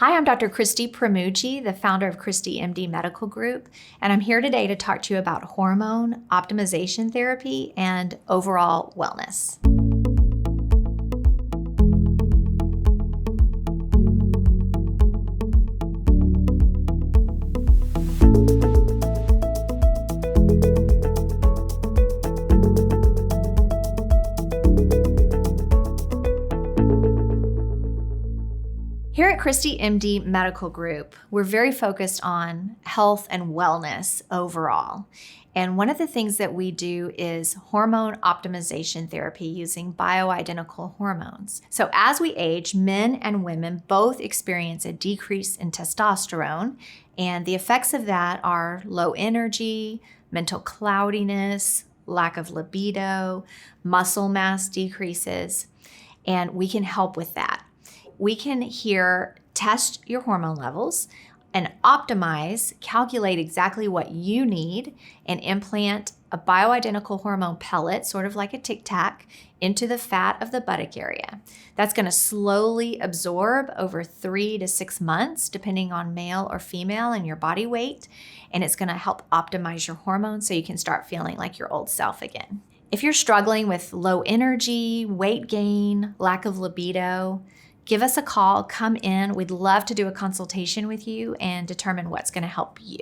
Hi, I'm Dr. Christi Pramudji, the founder of ChristiMD Medical Group, and I'm here today to talk to you about hormone optimization therapy and overall wellness. Here at ChristiMD Medical Group, we're very focused on health and wellness overall. And one of the things that we do is hormone optimization therapy using bioidentical hormones. So as we age, men and women both experience a decrease in testosterone, and the effects of that are low energy, mental cloudiness, lack of libido, muscle mass decreases, and we can help with that. We can here test your hormone levels and optimize, calculate exactly what you need, and implant a bioidentical hormone pellet, sort of like a Tic Tac, into the fat of the buttock area. That's going to slowly absorb over 3 to 6 months, depending on male or female and your body weight, and it's going to help optimize your hormones so you can start feeling like your old self again. If you're struggling with low energy, weight gain, lack of libido, give us a call, come in. We'd love to do a consultation with you and determine what's going to help you.